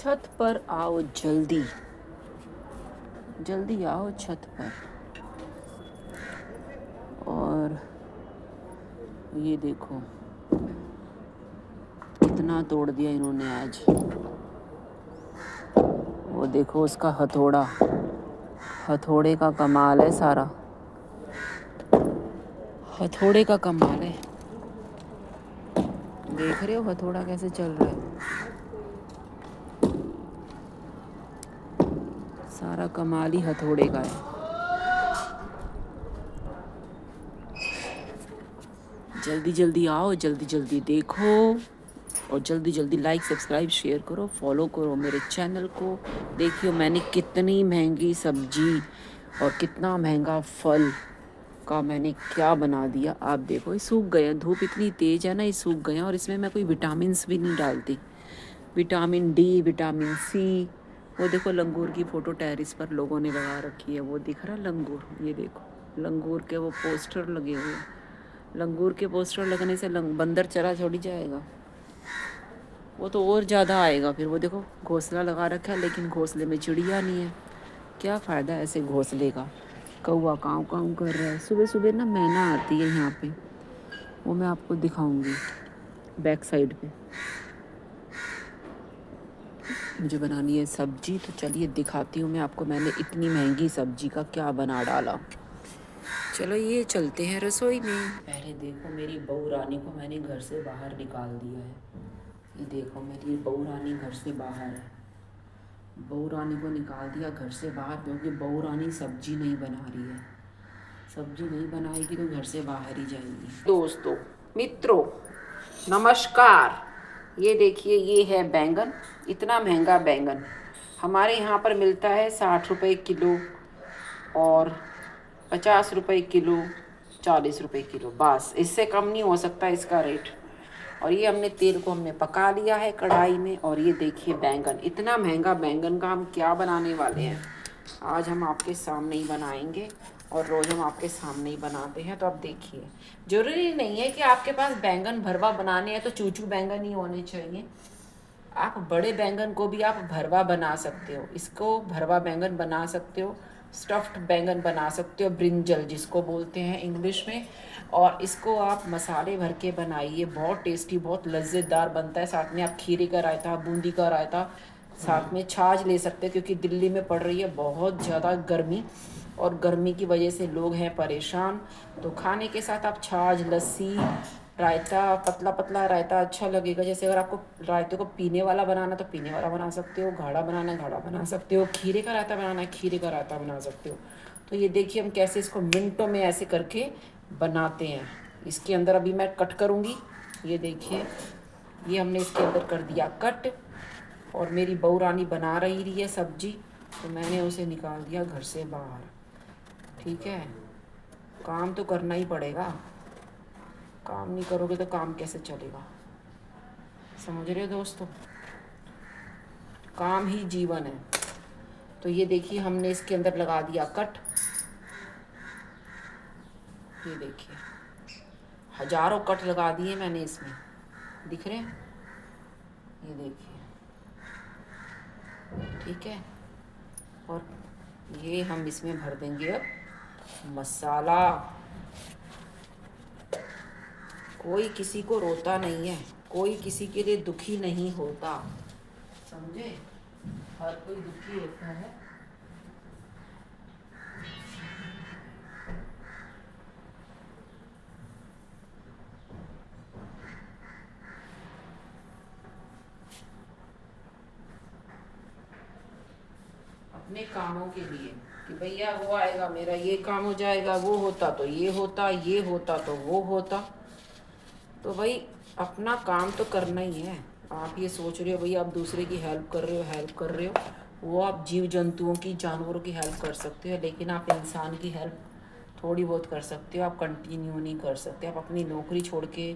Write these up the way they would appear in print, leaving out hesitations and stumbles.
छत पर आओ जल्दी, जल्दी आओ छत पर। और ये देखो कितना तोड़ दिया इन्होंने आज। वो देखो उसका हथौड़ा, हथौड़े का कमाल है सारा, हथौड़े का कमाल है। देख रहे हो हथौड़ा कैसे चल रहा है, सारा कमाल ही हथौड़े का है। जल्दी जल्दी आओ, जल्दी जल्दी देखो, और जल्दी जल्दी लाइक सब्सक्राइब शेयर करो, फॉलो करो मेरे चैनल को। देखियो मैंने कितनी महंगी सब्जी और कितना महंगा फल का मैंने क्या बना दिया। आप देखो ये सूख गए, धूप इतनी तेज़ है ना, ये सूख गए। और इसमें मैं कोई विटामिन भी नहीं डालती, विटामिन डी, विटामिन सी। वो देखो लंगूर की फ़ोटो टेरिस पर लोगों ने लगा रखी है, वो दिख रहा लंगूर, ये देखो लंगूर के वो पोस्टर लगे हुए हैं। लंगूर के पोस्टर लगने से बंदर चरा छोड़ी जाएगा, वो तो और ज़्यादा आएगा फिर। वो देखो घोंसला लगा रखा है, लेकिन घोंसले में चिड़िया नहीं है। क्या फ़ायदा ऐसे घोंसले का। कौवा काँव काँव कर रहा है। सुबह सुबह ना मैना आती है यहाँ पे, वो मैं आपको दिखाऊंगी बैक साइड पे। मुझे बनानी है सब्जी, तो चलिए दिखाती हूँ मैं आपको मैंने इतनी महंगी सब्जी का क्या बना डाला। चलो ये चलते हैं रसोई में। पहले देखो मेरी बहू रानी को मैंने घर से बाहर निकाल दिया है। ये देखो मेरी बहू रानी घर से बाहर है। बहू रानी को निकाल दिया घर से बाहर, क्योंकि बहू रानी सब्जी नहीं बना रही है। सब्जी नहीं बनाएगी तो घर से बाहर ही जाएगी। दोस्तों, मित्रों, नमस्कार। ये देखिए ये है बैंगन, इतना महंगा बैंगन हमारे यहाँ पर मिलता है 60 रुपये किलो, और 50 रुपये किलो, 40 रुपये किलो, बस इससे कम नहीं हो सकता इसका रेट। और ये हमने तेल को हमने पका लिया है कढ़ाई में। और ये देखिए बैंगन, इतना महंगा बैंगन का हम क्या बनाने वाले हैं। आज हम आपके सामने ही बनाएंगे, और रोज़ हम आपके सामने ही बनाते हैं। तो आप देखिए, ज़रूरी नहीं है कि आपके पास बैंगन भरवा बनाने हैं तो चूचू बैंगन ही होने चाहिए। आप बड़े बैंगन को भी आप भरवा बना सकते हो, इसको भरवा बैंगन बना सकते हो, स्टफ्ड बैंगन बना सकते हो, ब्रिंजल जिसको बोलते हैं इंग्लिश में। और इसको आप मसाले भर के बनाइए, बहुत टेस्टी, बहुत लज्जेदार बनता है। साथ में आप खीरे का रायता, बूंदी का रायता, साथ में छाछ ले सकते हैं, क्योंकि दिल्ली में पड़ रही है बहुत ज़्यादा गर्मी, और गर्मी की वजह से लोग हैं परेशान। तो खाने के साथ आप छाछ, लस्सी, रायता, पतला पतला रायता अच्छा लगेगा। जैसे अगर आपको रायते को पीने वाला बनाना तो पीने वाला बना सकते हो, गाढ़ा बनाना गाढ़ा बना सकते हो, खीरे का रायता बनाना है खीरे का रायता बना सकते हो। तो ये देखिए हम कैसे इसको मिनटों में ऐसे करके बनाते हैं। इसके अंदर अभी मैं कट करूँगी। ये देखिए ये हमने इसके अंदर कर दिया कट, और मेरी बहू रानी बना रही है सब्जी, तो मैंने उसे निकाल दिया घर से बाहर। ठीक है, काम तो करना ही पड़ेगा, काम नहीं करोगे तो काम कैसे चलेगा। समझ रहे हो दोस्तों, काम ही जीवन है। तो ये देखिए हमने इसके अंदर लगा दिया कट। ये देखिए हजारों कट लगा दिए मैंने इसमें, दिख रहे हैं, ये देखिए। ठीक है, और ये हम इसमें भर देंगे अब मसाला। कोई किसी को रोता नहीं है, कोई किसी के लिए दुखी नहीं होता, समझे, हर कोई दुखी होता है। अपने कामों के लिए कि भैया वो आएगा, मेरा ये काम हो जाएगा, वो होता तो ये होता, ये होता तो वो होता। तो भाई अपना काम तो करना ही है। आप ये सोच रहे हो भैया आप दूसरे की हेल्प कर रहे हो, हेल्प कर रहे हो, वो आप जीव जंतुओं की, जानवरों की हेल्प कर सकते हो, लेकिन आप इंसान की हेल्प थोड़ी बहुत कर सकते हो, आप कंटिन्यू नहीं कर सकते। आप अपनी नौकरी छोड़ के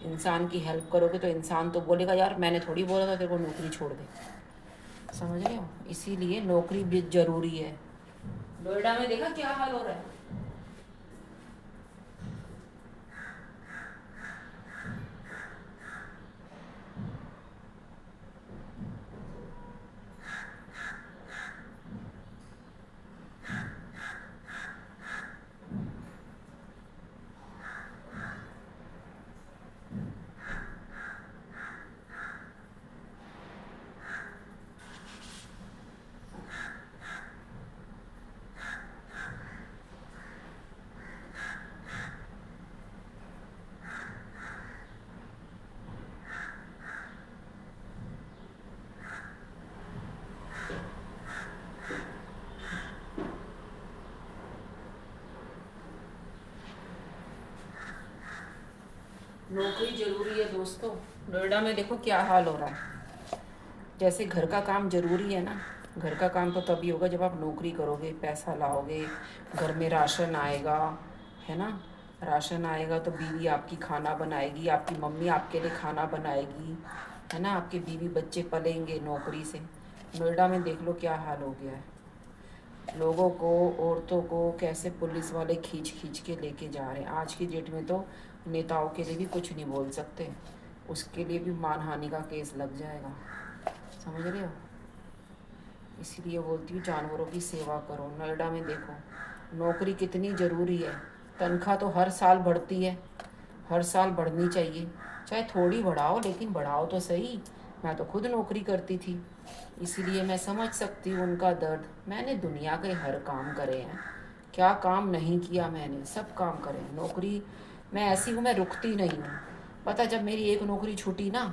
इंसान की हेल्प करोगे तो इंसान तो बोलेगा यार मैंने थोड़ी बोला था तेरे को नौकरी छोड़ दे। समझ रहे हो, इसीलिए नौकरी भी ज़रूरी है। नोएडा में देखा क्या हाल हो रहा है। नौकरी ज़रूरी है दोस्तों। नोएडा में देखो क्या हाल हो रहा है। जैसे घर का काम ज़रूरी है ना, घर का काम तो तभी होगा जब आप नौकरी करोगे, पैसा लाओगे, घर में राशन आएगा, है ना। राशन आएगा तो बीवी आपकी खाना बनाएगी, आपकी मम्मी आपके लिए खाना बनाएगी, है ना। आपके बीवी बच्चे पलेंगे नौकरी से। नोएडा में देख लो क्या हाल हो गया है। लोगों को, औरतों को कैसे पुलिस वाले खींच खींच के लेके जा रहे हैं। आज की डेट में तो नेताओं के लिए भी कुछ नहीं बोल सकते, उसके लिए भी मानहानि का केस लग जाएगा, समझ रहे हो। इसीलिए बोलती हूँ जानवरों की सेवा करो। नोएडा में देखो नौकरी कितनी ज़रूरी है। तनख्वाह तो हर साल बढ़ती है, हर साल बढ़नी चाहिए, चाहे थोड़ी बढ़ाओ लेकिन बढ़ाओ तो सही। मैं तो खुद नौकरी करती थी, इसीलिए मैं समझ सकती हूँ उनका दर्द। मैंने दुनिया के हर काम करे हैं, क्या काम नहीं किया मैंने, सब काम करे हैं। नौकरी मैं ऐसी हूँ, मैं रुकती नहीं हूँ। पता जब मेरी एक नौकरी छूटी ना,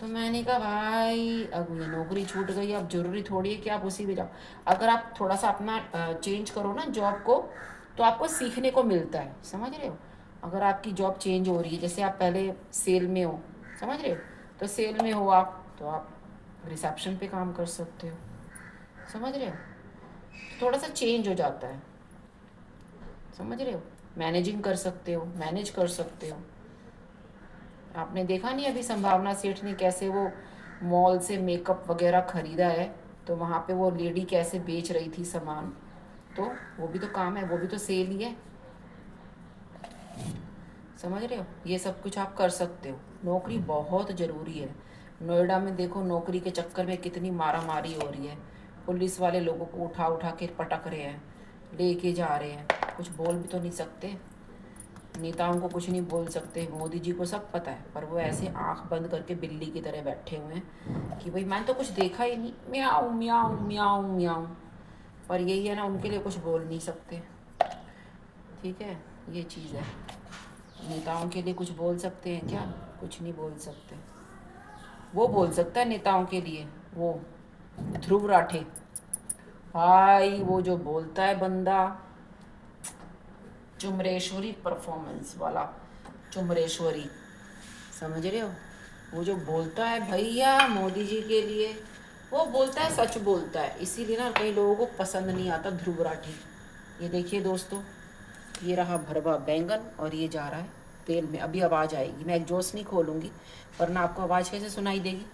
तो मैंने कहा भाई अब ये नौकरी छूट गई, अब ज़रूरी थोड़ी है कि आप उसी में जाओ। अगर आप थोड़ा सा अपना चेंज करो ना जॉब को, तो आपको सीखने को मिलता है, समझ रहे हो। अगर आपकी जॉब चेंज हो रही है, जैसे आप पहले सेल में हो, समझ रहे हो, तो सेल में हो आप, तो आप रिसेप्शन पे काम कर सकते हो, समझ रहे हो। थोड़ा सा चेंज हो जाता है, समझ रहे हो। मैनेजिंग कर सकते हो, मैनेज कर सकते हो। आपने देखा नहीं अभी संभावना सेठ ने कैसे वो मॉल से मेकअप वगैरह खरीदा है, तो वहाँ पे वो लेडी कैसे बेच रही थी सामान, तो वो भी तो काम है, वो भी तो सेल ही है, समझ रहे हो। ये सब कुछ आप कर सकते हो। नौकरी बहुत ज़रूरी है। नोएडा में देखो नौकरी के चक्कर में कितनी मारा मारी हो रही है। पुलिस वाले लोगों को उठा उठा के पटक रहे हैं, लेके जा रहे हैं, कुछ बोल भी तो नहीं सकते। नेताओं को कुछ नहीं बोल सकते, मोदी जी को सब पता है, पर वो ऐसे आंख बंद करके बिल्ली की तरह बैठे हुए हैं कि भाई मैंने तो कुछ देखा ही नहीं, म्याऊं म्याऊं म्याऊं म्याऊं। पर यही है ना, उनके लिए कुछ बोल नहीं सकते, ठीक है, ये चीज़ है। नेताओं के लिए कुछ बोल सकते हैं क्या? कुछ नहीं बोल सकते। वो बोल सकता है नेताओं के लिए, वो ध्रुव राठे भाई, वो जो बोलता है बंदा, चुमरेश्वरी परफॉर्मेंस वाला, चुमरेश्वरी, समझ रहे हो। वो जो बोलता है भैया मोदी जी के लिए, वो बोलता है, सच बोलता है। इसीलिए ना कई लोगों को पसंद नहीं आता ध्रुव राठी। ये देखिए दोस्तों, ये रहा भरवा बैंगन और ये जा रहा है तेल में। अभी आवाज़ आएगी, मैं एग्जॉस्ट नहीं खोलूँगी वरना आपको आवाज़ कैसे सुनाई देगी।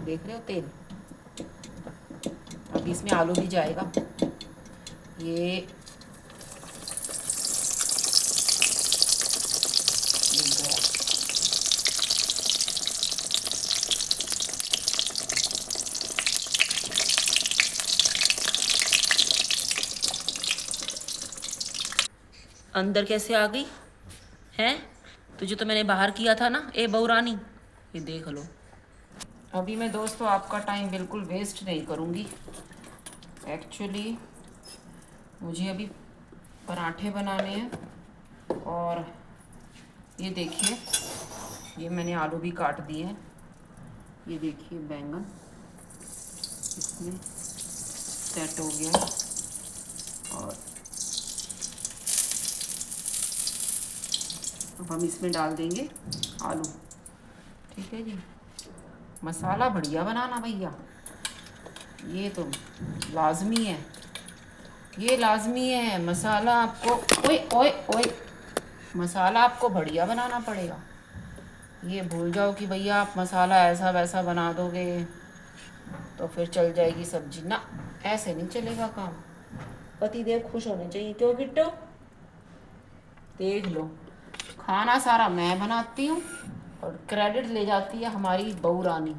देख रहे हो तेल, अभी इसमें आलू भी जाएगा। ये दिख गया। अंदर कैसे आ गई हैं? तुझे तो मैंने बाहर किया था ना, ए बहू रानी, ये देख लो। अभी मैं दोस्तों आपका टाइम बिल्कुल वेस्ट नहीं करूँगी। एक्चुअली मुझे अभी पराठे बनाने हैं, और ये देखिए, ये मैंने आलू भी काट दिए हैं। ये देखिए बैंगन इसमें सेट हो गया है, और अब हम इसमें डाल देंगे आलू, ठीक है जी। मसाला बढ़िया बनाना भैया, ये तो लाजमी है, ये लाजमी है। मसाला आपको, ओए ओए ओए, मसाला आपको बढ़िया बनाना पड़ेगा। ये भूल जाओ कि भैया आप मसाला ऐसा वैसा बना दोगे तो फिर चल जाएगी सब्जी, ना ऐसे नहीं चलेगा काम। पतिदेव खुश होने चाहिए, क्यों किट्टू? देख लो, खाना सारा मैं बनाती हूँ और क्रेडिट ले जाती है हमारी बहू रानी,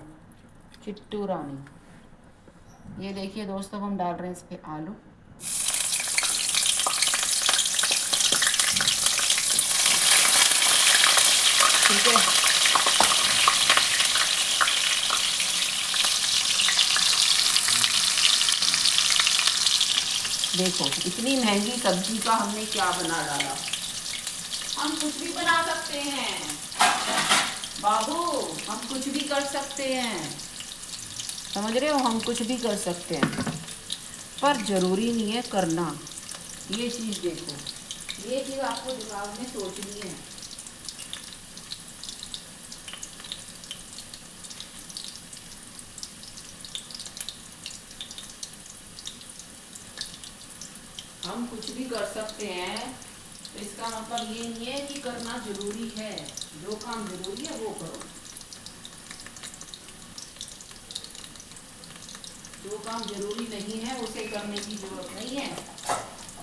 किट्टू रानी। ये देखिए दोस्तों, हम डाल रहे हैं इस पे आलू, ठीक है। देखो इतनी महंगी सब्जी का हमने क्या बना डाला। हम कुछ भी बना सकते हैं बाबू, हम कुछ भी कर सकते हैं, समझ रहे हो, हम कुछ भी कर सकते हैं, पर ज़रूरी नहीं है करना। ये चीज़ देखो, ये चीज़ आपको दिमाग में सोचनी है। हम कुछ भी कर सकते हैं, तो इसका मतलब ये नहीं है कि करना जरूरी है। जो काम जरूरी है वो करो, जो काम जरूरी नहीं है उसे करने की जरूरत नहीं है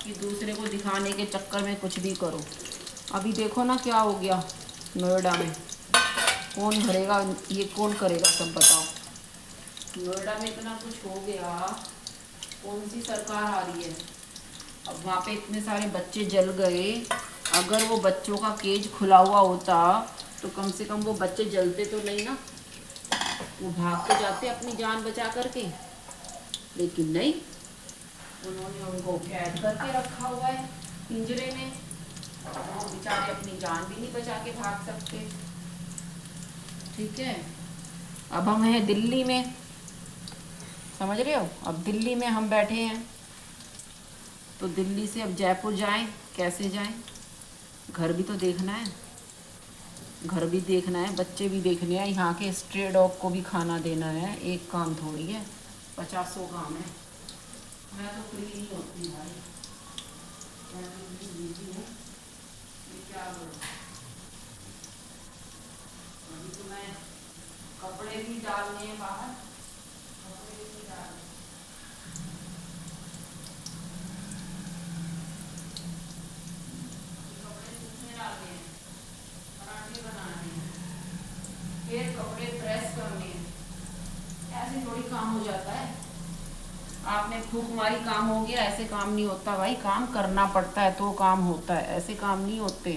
कि दूसरे को दिखाने के चक्कर में कुछ भी करो। अभी देखो ना क्या हो गया नोएडा में, कौन भरेगा ये, कौन करेगा सब बताओ। नोएडा में इतना कुछ हो गया, कौन सी सरकार आ रही है। अब वहाँ पे इतने सारे बच्चे जल गए, अगर वो बच्चों का केज खुला हुआ होता तो कम से कम वो बच्चे जलते तो नहीं ना, वो भाग तो जाते अपनी जान बचा करके। लेकिन नहीं, उन्होंने उनको कैद करके रखा हुआ है पिंजरे में, वो बेचारे अपनी जान भी नहीं बचा के भाग सकते। ठीक है, अब हम हैं दिल्ली में, समझ रहे हो। अब दिल्ली में हम बैठे हैं, तो दिल्ली से अब जयपुर जाएं, कैसे जाएं। घर भी तो देखना है, घर भी देखना है, बच्चे भी देखने हैं, यहाँ के स्ट्रे डॉग को भी खाना देना है। एक काम थोड़ी है, 50 काम है। मैं तो फ्री नहीं होती भाई, मैं तो इतनी बिजी हूँ, ये क्या करूँ। अभी तो मैं कपड़े भी डालने हैं बाहर, कपड़े भी डालने, कपड़े सूखने डालने हैं, पराठे बनाने हैं, फिर कपड़े प्रेस करने हैं। ऐसे थोड़ी काम हो जाता है। आपने फूंक मारी काम हो गया, ऐसे काम नहीं होता भाई। काम करना पड़ता है तो काम होता है, ऐसे काम नहीं होते।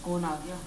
कौन आ गया।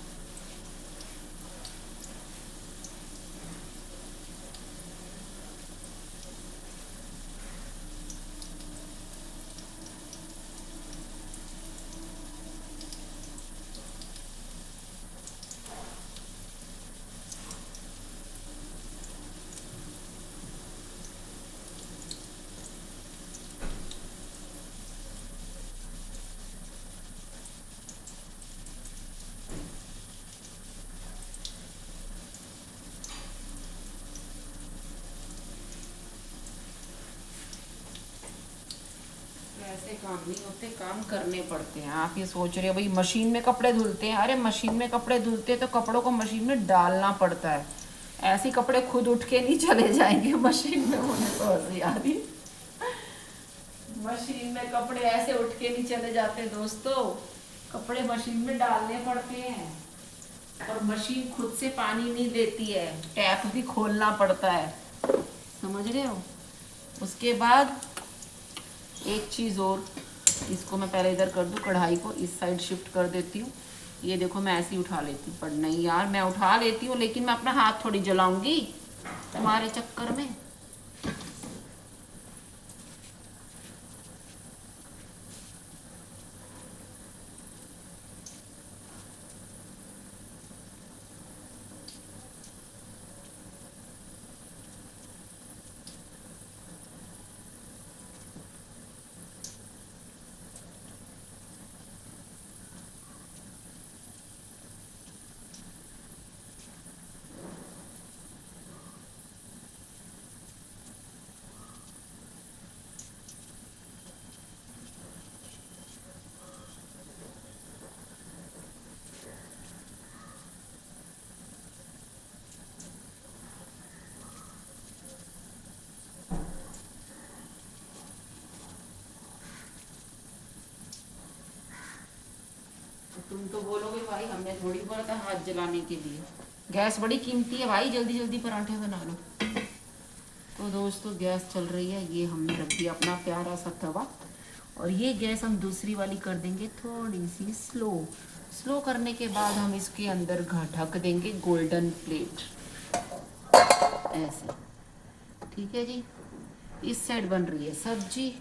ऐसे काम नहीं होते, काम करने पड़ते हैं। आप ये सोच रहे हो भाई मशीन में कपड़े धुलते हैं, अरे मशीन में कपड़े धुलते तो कपड़ों को मशीन में डालना पड़ता है। ऐसे कपड़े खुद उठ के नहीं चले जाएंगे मशीन में, होने तो हंसी आ रही। मशीन में कपड़े ऐसे उठ के नहीं चले जाते दोस्तों, कपड़े मशीन में डालने पड़ते हैं। और मशीन खुद से पानी नहीं देती है, टैप भी खोलना पड़ता है, समझ रहे हो। उसके बाद एक चीज़ और, इसको मैं पहले इधर कर दूँ, कढ़ाई को इस साइड शिफ्ट कर देती हूँ। ये देखो मैं ऐसे ही उठा लेती हूँ, पर नहीं यार मैं उठा लेती हूँ, लेकिन मैं अपना हाथ थोड़ी जलाऊंगी तुम्हारे चक्कर में। तुम तो बोलोगे भाई हमने थोड़ी बोला था हाथ जलाने के लिए, गैस बड़ी कीमती है भाई, जल्दी जल्दी पराठे बना लो। तो दोस्तों गैस चल रही है, ये हमने रख दिया अपना प्यारा सा तवा, और ये गैस हम दूसरी वाली कर देंगे थोड़ी सी स्लो। स्लो करने के बाद हम इसके अंदर ढक देंगे गोल्डन प्लेट, ऐसे। ठीक है जी, इस साइड बन रही है सब्जी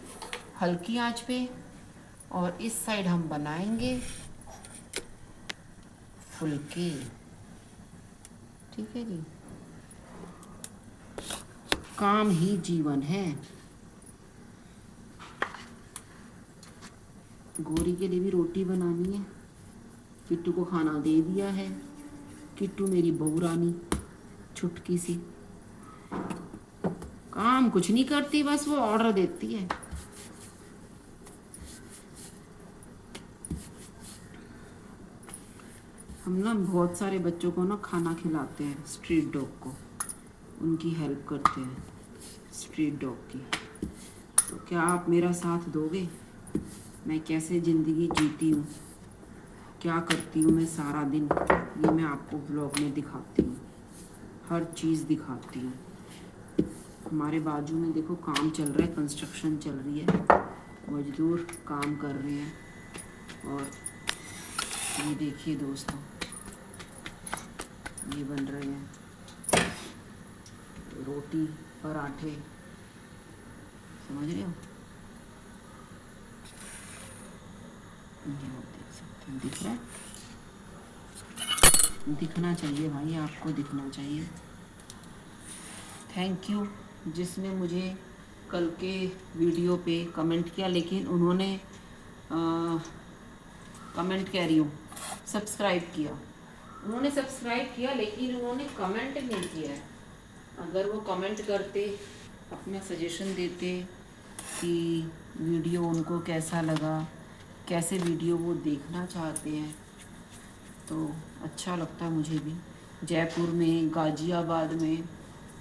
हल्की आंच पे, और इस साइड हम बनाएंगे फुलके। ठीक है जी, काम ही जीवन है। गौरी के लिए भी रोटी बनानी है, किट्टू को खाना दे दिया है। किट्टू मेरी बहू रानी छुटकी सी, काम कुछ नहीं करती, बस वो ऑर्डर देती है। हम ना बहुत सारे बच्चों को ना खाना खिलाते हैं, स्ट्रीट डॉग को, उनकी हेल्प करते हैं स्ट्रीट डॉग की। तो क्या आप मेरा साथ दोगे? मैं कैसे ज़िंदगी जीती हूँ, क्या करती हूँ मैं सारा दिन, ये मैं आपको ब्लॉग में दिखाती हूँ, हर चीज़ दिखाती हूँ। हमारे बाजू में देखो काम चल रहा है, कंस्ट्रक्शन चल रही है, मजदूर काम कर रहे हैं। और ये देखिए दोस्तों, ये बन रहे हैं रोटी पराठे, समझ रहे हो? ये आप देख सकते हैं, दिख रहा है? दिखना चाहिए भाई, आपको दिखना चाहिए। थैंक यू जिसने मुझे कल के वीडियो पे कमेंट किया, लेकिन उन्होंने कमेंट कह रही हूँ सब्सक्राइब किया। उन्होंने सब्सक्राइब किया लेकिन उन्होंने कमेंट नहीं किया है। अगर वो कमेंट करते, अपना सजेशन देते कि वीडियो उनको कैसा लगा, कैसे वीडियो वो देखना चाहते हैं, तो अच्छा लगता मुझे भी। जयपुर में, गाज़ियाबाद में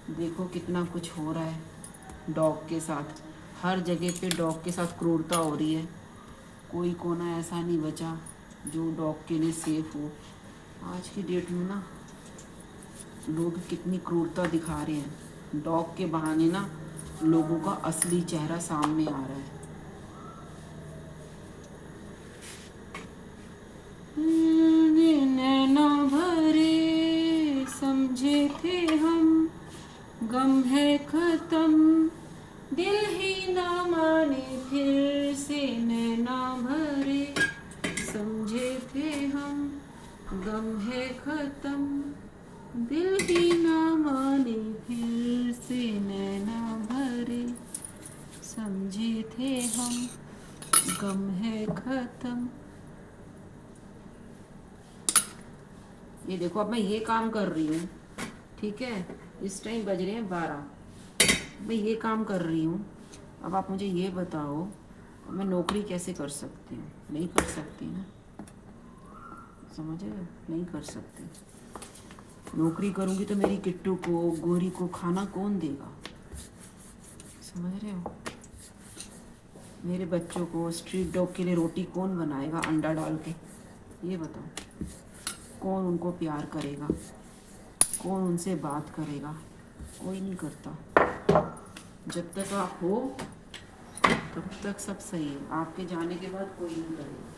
देखो कितना कुछ हो रहा है डॉग के साथ, हर जगह पे डॉग के साथ क्रूरता हो रही है। कोई कोना ऐसा नहीं बचा जो डॉग के लिए सेफ़ हो। आज की डेट में ना लोग कितनी क्रूरता दिखा रहे हैं, डॉग के बहाने ना लोगों का असली चेहरा सामने आ रहा है। नैना भरे समझे थे हम, गम है खत्म, दिल ही ना माने फिर से। नैना भरे समझे थे हम, गम है खत्म, दिल ही ना माने फिर से। नैना भरे समझे थे हम, गम है खत्म। ये देखो, अब मैं ये काम कर रही हूँ, ठीक है? इस टाइम बज रहे हैं 12, मैं ये काम कर रही हूँ। अब आप मुझे ये बताओ, मैं नौकरी कैसे कर सकती हूँ? नहीं कर सकती ना, समझ रहे हो? नहीं कर सकती। नौकरी करूँगी तो मेरी किट्टू को, गोरी को खाना कौन देगा? समझ रहे हो? मेरे बच्चों को, स्ट्रीट डॉग के लिए रोटी कौन बनाएगा अंडा डाल के? ये बताओ, कौन उनको प्यार करेगा? कौन उनसे बात करेगा? कोई नहीं करता। जब तक आप हो तब तक सब सही है, आपके जाने के बाद कोई नहीं करेगा।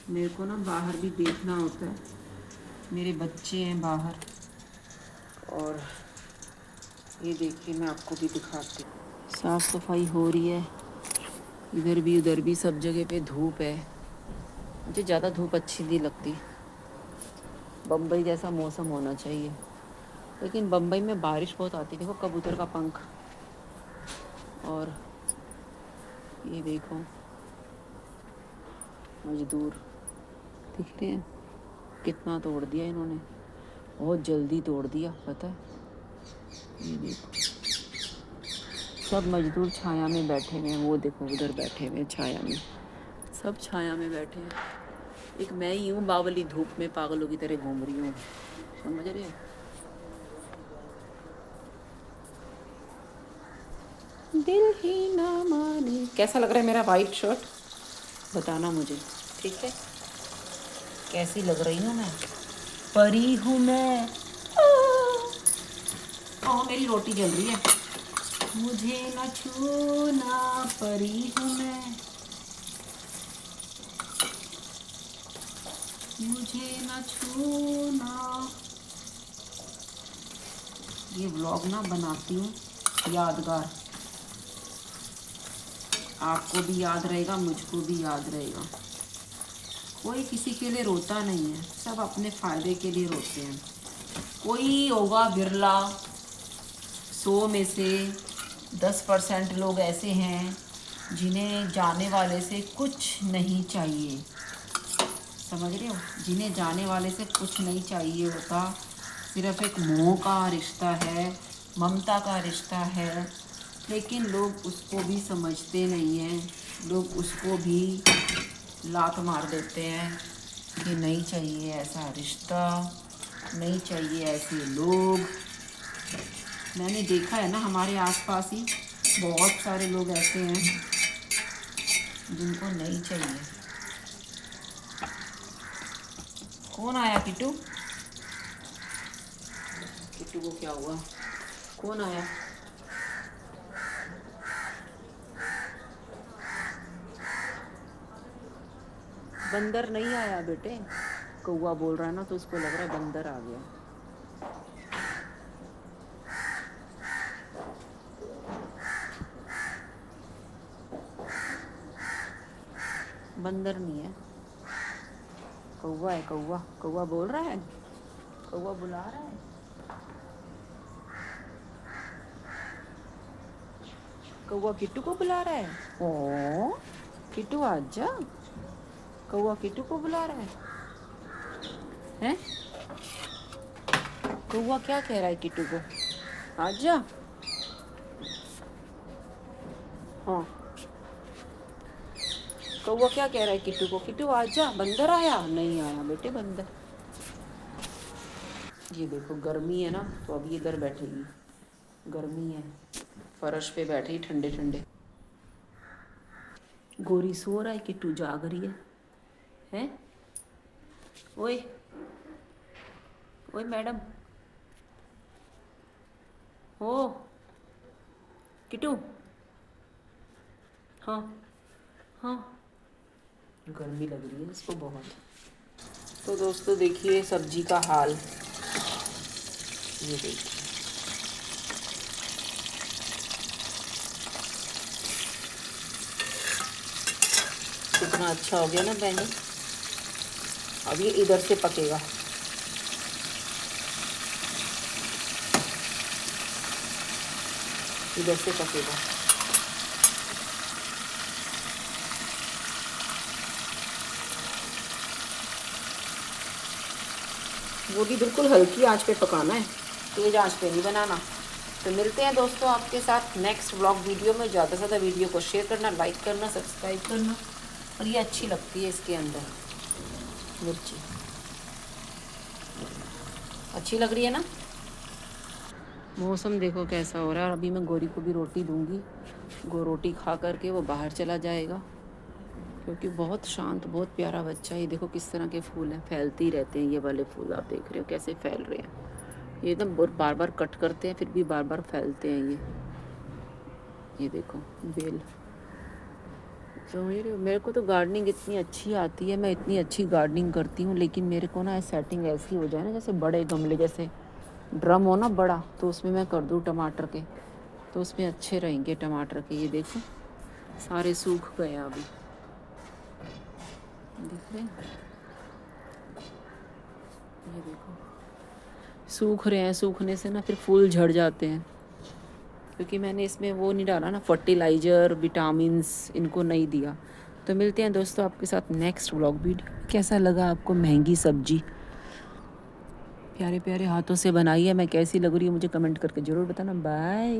मेरे को ना बाहर भी देखना होता है, मेरे बच्चे हैं बाहर। और ये देखिए, मैं आपको भी दिखाती हूँ, साफ़ सफाई हो रही है, इधर भी उधर भी सब जगह पे धूप है। मुझे ज़्यादा धूप अच्छी नहीं लगती, बम्बई जैसा मौसम होना चाहिए। लेकिन बम्बई में बारिश बहुत आती है। देखो कबूतर का पंख, और ये देखो मजदूर दिख रहे हैं, कितना तोड़ दिया इन्होंने, बहुत जल्दी तोड़ दिया, पता है? ये देखो सब मजदूर छाया में बैठे हुए हैं, वो देखो उधर बैठे हुए हैं छाया में, सब छाया में बैठे हैं। एक मैं ही हूँ बावली धूप में पागलों की तरह घूम रही हूँ, समझ रहे हो? दिल ही ना माने। कैसा लग रहा है मेरा वाइट शर्ट? बताना मुझे, ठीक है? कैसी लग रही हूँ मैं? परी हूँ मैं। मेरी रोटी जल रही है। मुझे न छूना, परी हूँ मैं, मुझे न छूना। ये व्लॉग ना बनाती हूँ यादगार, आपको भी याद रहेगा, मुझको भी याद रहेगा। कोई किसी के लिए रोता नहीं है, सब अपने फ़ायदे के लिए रोते हैं। कोई होगा बिरला 100 में से 10% लोग ऐसे हैं जिन्हें जाने वाले से कुछ नहीं चाहिए। समझ रहे हो, जिन्हें जाने वाले से कुछ नहीं चाहिए होता, सिर्फ एक मोह का रिश्ता है, ममता का रिश्ता है, लेकिन लोग उसको भी समझते नहीं हैं। लोग उसको भी लात मार देते हैं कि नहीं चाहिए ऐसा रिश्ता, नहीं चाहिए ऐसे लोग। मैंने देखा है ना, हमारे आसपास ही बहुत सारे लोग ऐसे हैं जिनको नहीं चाहिए। कौन आया किट्टू? किट्टू को क्या हुआ? कौन आया? बंदर नहीं आया बेटे, कौवा बोल रहा है ना, तो उसको लग रहा है बंदर आ गया। बंदर नहीं है, कौवा है। कौवा कौवा बोल रहा है, कौवा बुला रहा है। कौवा किट्टू को बुला रहा है। ओ किट्टू आजा, कौवा किट्टू को बुला रहा है। हैं? कौवा क्या कह रहा है किट्टू को? आजा। हाँ, कौवा क्या कह रहा है किट्टू को? किट्टू आजा, बंदर आया? नहीं आया बेटे बंदर। ये देखो गर्मी है ना, तो अभी इधर बैठेगी। गर्मी है, फर्श पे बैठी ठंडे ठंडे। गोरी सो रहा है, किट्टू जाग रही है। हैं? ओए ओए मैडम, ओ किट्टू। हाँ हाँ, गर्मी लग रही है इसको बहुत। तो दोस्तों देखिए सब्जी का हाल, ये देखिए कितना अच्छा हो गया ना बैंगन। अब ये इधर से पकेगा। इधर से पकेगा। वो भी बिल्कुल हल्की आंच पे पकाना है, तेज आंच पे नहीं बनाना। तो मिलते हैं दोस्तों आपके साथ नेक्स्ट व्लॉग वीडियो में। ज़्यादा से ज़्यादा वीडियो को शेयर करना, लाइक करना, सब्सक्राइब करना। और ये अच्छी लगती है इसके अंदर मिर्ची, अच्छी लग रही है ना। मौसम देखो कैसा हो रहा है। और अभी मैं गोरी को भी रोटी दूंगी, रोटी खा करके वो बाहर चला जाएगा, क्योंकि बहुत शांत बहुत प्यारा बच्चा है। ये देखो किस तरह के फूल हैं, फैलते ही रहते हैं। ये वाले फूल आप देख रहे हो कैसे फैल रहे हैं। ये एकदम बार बार कट करते हैं, फिर भी बार बार फैलते हैं ये देखो बेल। तो मेरे को तो गार्डनिंग इतनी अच्छी आती है, मैं इतनी अच्छी गार्डनिंग करती हूँ, लेकिन मेरे को ना सेटिंग ऐसी हो जाए ना, जैसे बड़े गमले, जैसे ड्रम हो ना बड़ा, तो उसमें मैं कर दूँ टमाटर के, तो उसमें अच्छे रहेंगे टमाटर के। ये देखो सारे सूख गए अभी, देख रहे हैं? ये देखो सूख रहे हैं। सूखने से ना फिर फूल झड़ जाते हैं, क्योंकि मैंने इसमें वो नहीं डाला ना, फर्टिलाइज़र विटामिन्स इनको नहीं दिया। तो मिलते हैं दोस्तों आपके साथ नेक्स्ट व्लॉग वीडियो। कैसा लगा आपको महंगी सब्जी, प्यारे प्यारे हाथों से बनाई है, मैं कैसी लग रही है मुझे कमेंट करके ज़रूर बताना। बाय।